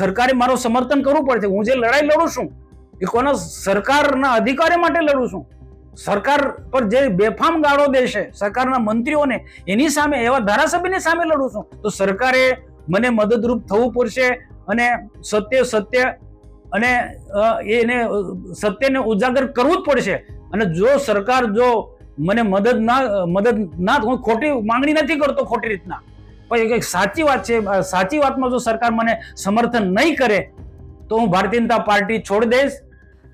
સરકારે મારું સમર્થન કરવું પડશે. હું જે લડાઈ લડું છું એ કોના સરકારના અધિકારી માટે લડું છું. સરકાર પર જે બેફામ ગાળો દેશે સરકારના મંત્રીઓને, એની સામે, એવા ધારાસભ્યની સામે લડું છું. તો સરકારે મને મદદરૂપ થવું પડશે અને સત્ય અને એને સત્યને ઉજાગર કરવું જ પડશે. અને જો સરકાર જો મને મદદ ના હું ખોટી માંગણી નથી કરતો ખોટી રીતના, પણ એક સાચી વાત છે, સાચી વાતમાં જો સરકાર મને સમર્થન નહીં કરે તો હું ભારતીય જનતા પાર્ટી છોડી દઈશ.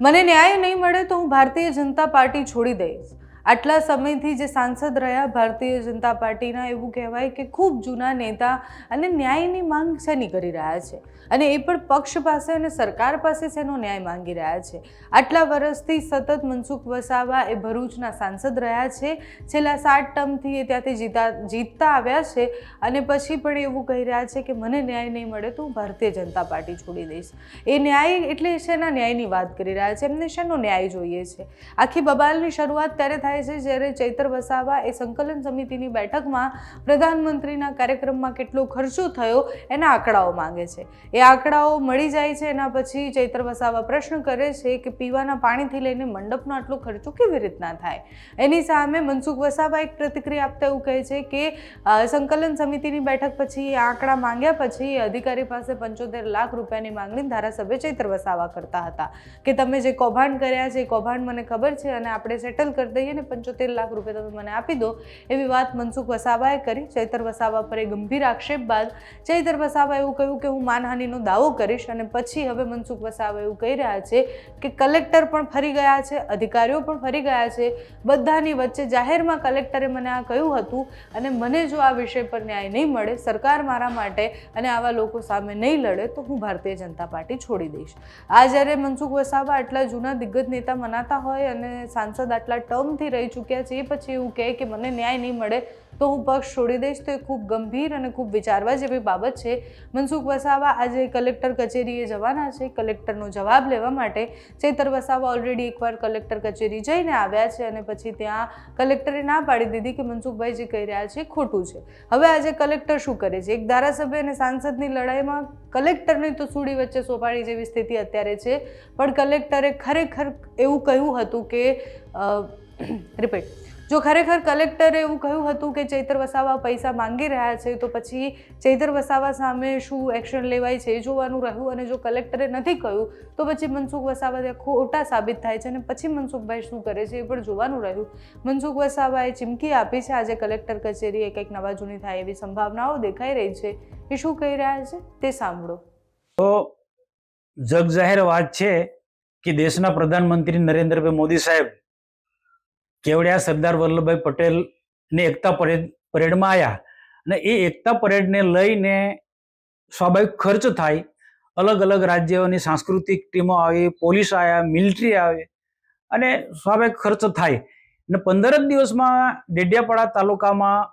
મને ન્યાય નહીં મળે તો હું ભારતીય જનતા પાર્ટી છોડી દઈશ. આટલા સમયથી જે સાંસદ રહ્યા ભારતીય જનતા પાર્ટીના, એવું કહેવાય કે ખૂબ જૂના નેતા, અને ન્યાયની માંગ શેની કરી રહ્યા છે, અને એ પણ પક્ષ પાસે અને સરકાર પાસે શેનો ન્યાય માંગી રહ્યા છે. આટલા વર્ષથી સતત મનસુખ વસાવા એ ભરૂચના સાંસદ રહ્યા છે. છેલ્લા 7 ટર્મથી એ ત્યાંથી જીતતા આવ્યા છે, અને પછી પણ એવું કહી રહ્યા છે કે મને ન્યાય નહીં મળે તો હું ભારતીય જનતા પાર્ટી છોડી દઈશ. એ ન્યાય એટલે શેના ન્યાયની વાત કરી રહ્યા છે, એમને શેનો ન્યાય જોઈએ છે? આખી બબાલની શરૂઆત ત્યારે થાય છે જ્યારે ચૈતર વસાવા એ સંકલન સમિતિની બેઠકમાં પ્રધાનમંત્રીના કાર્યક્રમમાં કેટલો ખર્ચો થયો એના આંકડાઓ માંગે છે. એ આંકડાઓ મળી જાય છે. એના પછી ચૈતર વસાવા પ્રશ્ન કરે છે કે પીવાના પાણીથી લઈને મંડપનો આટલો ખર્ચો કેવી રીતના થાય. એની સામે મનસુખ વસાવા એક પ્રતિક્રિયા આપતા એવું કહે છે કે સંકલન સમિતિની બેઠક પછી એ આંકડા માંગ્યા પછી અધિકારી પાસે 75 લાખ રૂપિયાની માંગણી ધારાસભ્ય ચૈતર વસાવા કરતા હતા કે તમે જે કૌભાંડ કર્યા છે એ કૌભાંડ મને ખબર છે અને આપણે સેટલ કરી દઈએ ને 75 લાખ રૂપિયા તમે મને આપી દો, એવી વાત મનસુખ વસાવાએ કરી. ચૈતર વસાવા પર એ ગંભીર આક્ષેપ બાદ ચૈતર વસાવા એવું કહ્યું કે હું માનહાનિનો દાવો કરીશ. અને પછી હવે મનસુખ વસાવા એવું કહી રહ્યા છે કે કલેક્ટર પણ ફરી ગયા છે, અધિકારીઓ પણ ફરી ગયા છે. બધાની વચ્ચે જાહેરમાં કલેક્ટરે મને આ કહ્યું હતું, અને મને જો આ વિષય પર ન્યાય નહીં મળે, સરકાર મારા માટે અને આવા લોકો સામે નહીં લડે તો હું ભારતીય જનતા પાર્ટી છોડી દઈશ. આ જ્યારે મનસુખ વસાવા આટલા જૂના દિગ્ગજ નેતા મનાતા હોય અને સાંસદ આટલા ટર્મથી રહી ચૂક્યા છે, એ પછી એવું કહે કે મને ન્યાય નહીં મળે તો હું પક્ષ છોડી દઈશ, તો એ ખૂબ ગંભીર અને ખૂબ વિચારવા જેવી બાબત છે. મનસુખ વસાવા આજે કલેક્ટર કચેરીએ જવાના છે કલેક્ટરનો જવાબ લેવા માટે. ચૈતર વસાવા ઓલરેડી એકવાર કલેક્ટર કચેરી જઈને આવ્યા છે, અને પછી ત્યાં કલેક્ટરે ના પાડી દીધી કે મનસુખભાઈ જે કહી રહ્યા છે ખોટું છે. હવે આજે કલેક્ટર શું કરે છે? એક ધારાસભ્ય અને સાંસદની લડાઈમાં કલેક્ટરની તો સૂડી વચ્ચે સોપારી જેવી સ્થિતિ અત્યારે છે. પણ કલેક્ટરે ખરેખર એવું કહ્યું હતું કે જો ખરેખર કલેક્ટરે એવું કહ્યું હતું કે ચૈતર વસાવા પૈસા માંગી રહ્યા છે, તો પછી ચૈતર વસાવા સામે શું એક્શન લેવાય છે એ જોવાનું રહ્યું. અને જો કલેક્ટરે નથી કહ્યું તો પછી મનસુખ વસાવા ત્યાં ખોટા સાબિત થાય છે, અને પછી મનસુખભાઈ શું કરે છે એ પણ જોવાનું રહ્યું. મનસુખ વસાવાએ ચીમકી આપી છે આજે કલેક્ટર કચેરીએ કંઈક નવા જૂની થાય એવી સંભાવનાઓ દેખાઈ રહી છે. એ શું કહી રહ્યા છે તે સાંભળો. તો જગજાહેર વાત છે કે દેશના પ્રધાનમંત્રી નરેન્દ્રભાઈ મોદી સાહેબ કેવડિયા સરદાર વલ્લભભાઈ પટેલની એકતા પરેડમાં આવ્યા, અને એ એકતા પરેડને લઈને સ્વાભાવિક ખર્ચ થાય. અલગ અલગ રાજ્યોની સાંસ્કૃતિક ટીમો આવી, પોલીસ આવ્યા, મિલિટરી આવે, અને સ્વાભાવિક ખર્ચ થાય. અને 15 જ દિવસમાં ડેડિયાપાડા તાલુકામાં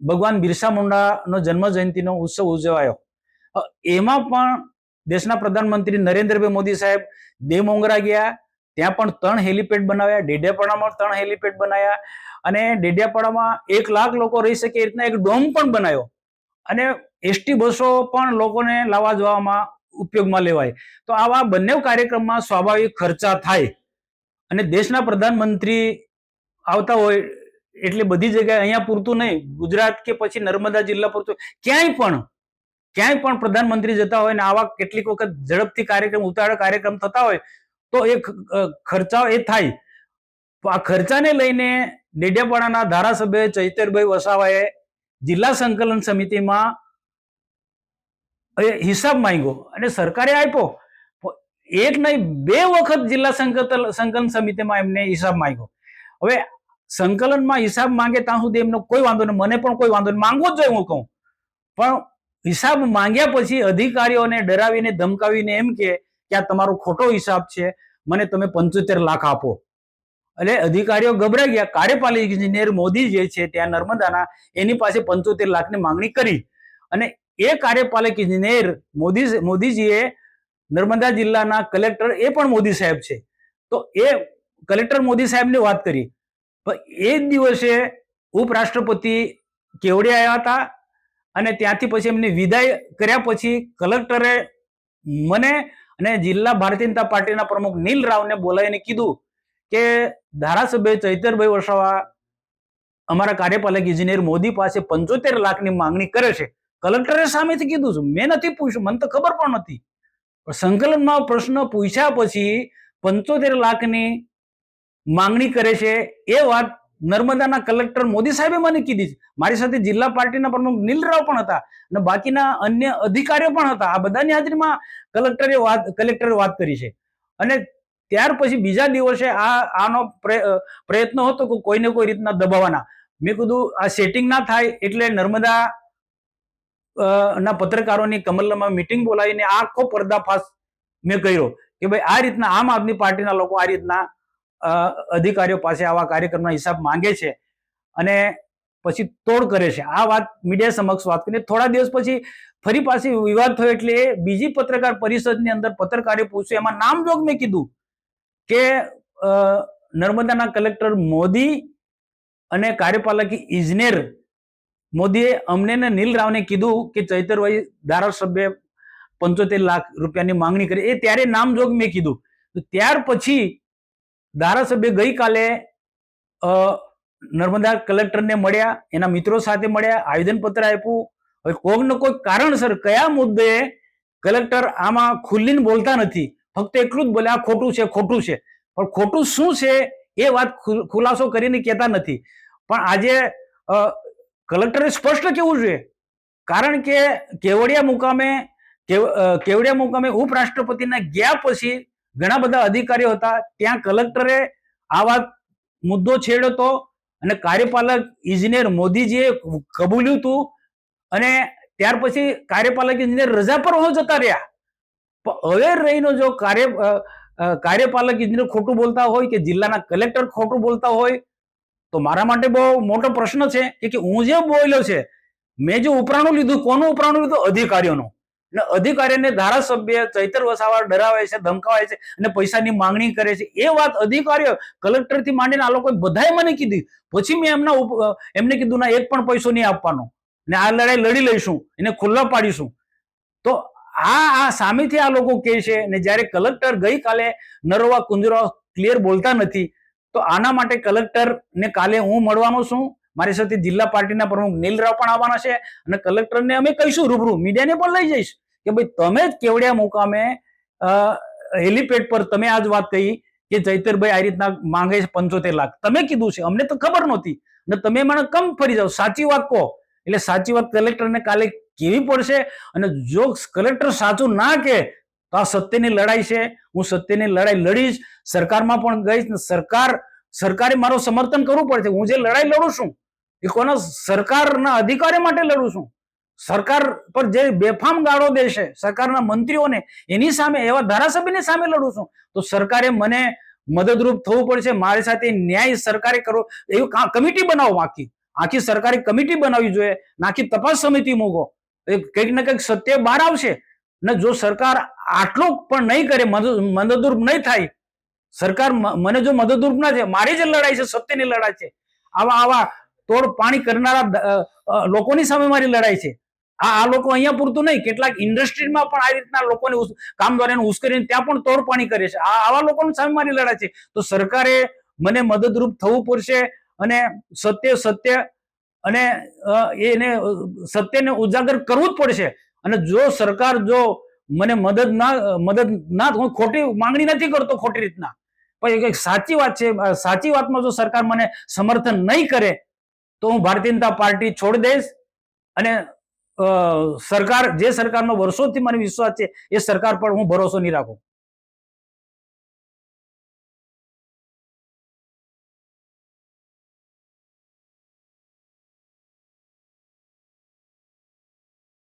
ભગવાન બિરસા મુંડાનો જન્મ જયંતિનો ઉત્સવ ઉજવાયો. એમાં પણ દેશના પ્રધાનમંત્રી નરેન્દ્રભાઈ મોદી સાહેબ દેવમોંગરા ગયા, ત્યાં પણ 3 હેલિપેડ બનાવ્યા, ડેડિયાપાડામાં 3 હેલિપેડ બનાવ્યા, અને ડેડિયાપાડામાં 1 લાખ લોકો રહી શકે એ રીતના એક ડોમ પણ બનાવ્યો. અને એસટી બસો પણ લોકોને લાવવા જવામાં ઉપયોગમાં લેવાય. તો આવા બંને કાર્યક્રમમાં સ્વાભાવિક ખર્ચા થાય. અને દેશના પ્રધાનમંત્રી આવતા હોય એટલે બધી જગ્યાએ અહીંયા પૂરતું નહીં, ગુજરાત કે પછી નર્મદા જિલ્લા પૂરતું ક્યાંય પણ પ્રધાનમંત્રી જતા હોય ને આવા કેટલીક વખત ઝડપથી કાર્યક્રમ, ઉતાવળ કાર્યક્રમ થતા હોય તો એ ખર્ચાઓ એ થાય. તો આ ખર્ચાને લઈને ડેડિયાપાડાના ધારાસભ્ય ચૈતરભાઈ વસાવાએ જિલ્લા સંકલન સમિતિમાં હિસાબ માંગ્યો અને સરકારે આપ્યો. એક નહીં 2 વખત જિલ્લા સંકલન સમિતિમાં એમને હિસાબ માંગ્યો. હવે સંકલનમાં હિસાબ માંગે ત્યાં સુધી એમનો કોઈ વાંધો નહીં, મને પણ કોઈ વાંધો નહીં, માંગવો જ જોઈએ હું કહું. પણ હિસાબ માંગ્યા પછી અધિકારીઓને ડરાવીને ધમકાવીને એમ કે આ તમારો ખોટો હિસાબ છે, મને તમે 75 લાખ આપો. એટલે અધિકારીઓ ગભરાઈ ગયા. કાર્યપાલક ઇજનેર મોદી જે છે ત્યાં નર્મદાના, એની પાસે 75 લાખની માંગણી કરી. અને એ કાર્યપાલક ઇજનેર મોદીજીએ નર્મદા જિલ્લાના કલેક્ટર એ પણ મોદી સાહેબ છે, તો એ કલેક્ટર મોદી સાહેબની વાત કરી. એ જ દિવસે ઉપરાષ્ટ્રપતિ કેવડિયા આવ્યા હતા, અને ત્યાંથી પછી એમને વિદાય કર્યા પછી કલેક્ટરે મને અને જિલ્લા ભારતીય જનતા પાર્ટીના પ્રમુખ નીલ રાવને બોલાવીને કીધું કે ધારાસભ્ય ચૈતરભાઈ વસાવા અમારા કાર્યપાલક ઇજનેર મોદી પાસે 75 લાખની માંગણી કરે છે. કલેક્ટરે સામેથી કીધું છે, મેં નથી પૂછ્યું, મને તો ખબર પણ નથી. સંકલનમાં પ્રશ્ન પૂછ્યા પછી 75 લાખની માંગણી કરે છે એ વાત નર્મદાના કલેક્ટર મોદી સાહેબે મને કીધી છે. મારી સાથે જિલ્લા પાર્ટીના પ્રમુખ નીલ રાવ પણ હતા અને બાકીના અન્ય અધિકારીઓ પણ હતા. આ બધાની હાજરીમાં કલેક્ટરે વાત કરી છે. અને ત્યાર પછી બીજા દિવસે આનો પ્રયત્ન હતો કે કોઈને કોઈ રીતના દબાવવાના. મેં કીધું આ સેટિંગ ના થાય એટલે નર્મદા ના પત્રકારોની કમલમાં મીટિંગ બોલાવીને આખો પર્દાફાશ મેં કર્યો કે ભાઈ આ રીતના આમ આદમી પાર્ટીના લોકો આ રીતના અધિકારીઓ પાસે આવા કાર્યક્રમના હિસાબ માંગે છે અને પછી તોડ કરે છે. આ વાત મીડિયા સમક્ષ વાત કરીને થોડા દિવસ પછી ફરી પાછી વિવાદ થયો એટલે બીજી પત્રકાર પરિષદની અંદર પત્રકારે પૂછ્યું, એમાં નામજોગ મેં કીધું કે નર્મદાના કલેક્ટર મોદી અને કાર્યપાલક ઇજનેર મોદીએ અમને ને નીલ રાવને કીધું કે ચૈતરભાઈ ધારાસભ્ય 75 લાખ રૂપિયાની માંગણી કરી. એ ત્યારે નામજોગ મેં કીધું. ત્યાર પછી ધારાસભ્ય ગઈકાલે નર્મદા કલેક્ટરને મળ્યા, એના મિત્રો સાથે મળ્યા, આવેદનપત્ર આપ્યું. હવે કોઈક ને કોઈક કારણસર કયા મુદ્દે કલેક્ટર આમાં ખુલ્લીને બોલતા નથી, ફક્ત એટલું જ બોલે આ ખોટું છે ખોટું છે. પણ ખોટું શું છે એ વાત ખુલાસો કરીને કહેતા નથી. પણ આજે કલેક્ટરે સ્પષ્ટ કહેવું જોઈએ, કારણ કે કેવડિયા મુકામે ઉપરાષ્ટ્રપતિના ગયા પછી ઘણા બધા અધિકારીઓ હતા, ત્યાં કલેક્ટરે આ વાત મુદ્દો છેડ્યો હતો અને કાર્યપાલક ઇજનેર મોદીજીએ કબૂલ્યું હતું અને ત્યાર પછી કાર્યપાલક ઇજનેર રજા પર જતા રહ્યા. પણ હવે રહીનો જો કાર્યપાલક ઇજનેર ખોટું બોલતા હોય કે જિલ્લાના કલેક્ટર ખોટું બોલતા હોય તો મારા માટે બહુ મોટો પ્રશ્ન છે કે હું જે બોલ્યો છે, મેં જે ઉપરાણું લીધું, કોનું ઉપરાણું લીધું? અધિકારીઓનું. અને અધિકારીઓને ધારાસભ્ય ચૈતર વસાવા ડરાવે છે, ધમકાવે છે અને પૈસાની માંગણી કરે છે. એ વાત અધિકારીઓ કલેક્ટર થી માંડીને આ લોકો બધાએ મને કીધી. પછી મેં એમને કીધું ના, એક પણ પૈસો નહીં આપવાનો ને આ લડાઈ લડી લઈશું, એને ખુલ્લા પાડીશું. તો આ સામેથી આ લોકો કહે છે ને જ્યારે કલેક્ટર ગઈકાલે નરવા કુંજરા ક્લિયર બોલતા નથી, તો આના માટે કલેક્ટર ને કાલે હું મળવાનો છું. મારી સાથે જિલ્લા પાર્ટીના પ્રમુખ નીલ રાવ પણ આવવાના છે અને કલેક્ટરને અમે કહીશું રૂબરૂ, મીડિયાને પણ લઈ જઈશ કે ભાઈ તમે જ કેવડિયા મુકામે હેલીપેડ પર તમે આજ વાત કહી કે ચૈતરભાઈ આ રીતના માંગે છે 75 લાખ. તમે કીધું છે, અમને તો ખબર નહોતી અને તમે મને કમ ફરી જાઓ, સાચી વાત કહો. એટલે સાચી વાત કલેક્ટરને કાલે કેવી પડશે. અને જો કલેક્ટર સાચું ના કહે તો આ સત્યની લડાઈ છે. હું સત્યની લડાઈ લડીશ, સરકારમાં પણ ગઈશ. સરકારે મારું સમર્થન કરવું પડશે. હું જે લડાઈ લડું છું એ કોના સરકારના અધિકારી માટે લડું છું. સરકાર પર જે બેફામ ગાળો દે છે સરકારના મંત્રીઓને, એની સામે, એવા ધારાસભ્યની સામે લડું છું. તો સરકારે મને મદદરૂપ થવું પડશે. મારી સાથે ન્યાય સરકારે કરવો, એવી કમિટી બનાવો. આખી સરકારે કમિટી બનાવવી જોઈએ, આખી તપાસ સમિતિ મૂકો. કંઈક ને કંઈક સત્ય બહાર આવશે. ને જો સરકાર આટલું પણ નહીં કરે, મદદરૂપ નહીં થાય, સરકાર મને જો મદદરૂપ ના થાય, મારી જે લડાઈ છે સત્યની લડાઈ છે. આવા તોડ પાણી કરનારા લોકોની સામે મારી લડાઈ છે. આ લોકો અહીંયા પૂરતું નહીં, કેટલાક ઇન્ડસ્ટ્રીમાં પણ આ રીતના લોકોને કામદારોને ઉશ્કેરીને ત્યાં પણ તોડ પાણી કરે છે. આવા લોકોની સામે મારી લડાઈ છે. તો સરકારે મને મદદરૂપ થવું પડશે અને સત્ય અને એને સત્યને ઉજાગર કરવું જ પડશે. અને જો સરકાર જો મને મદદ ના, હું ખોટી માંગણી નથી કરતો ખોટી રીતના, પણ એક સાચી વાત છે, સાચી વાતમાં જો સરકાર મને સમર્થન નહીં કરે તો હું ભારતીય જનતા પાર્ટી છોડી દઈશ. અને સરકાર, જે સરકારનો વર્ષોથી મને વિશ્વાસ છે, એ સરકાર પર હું ભરોસો નહીં રાખું.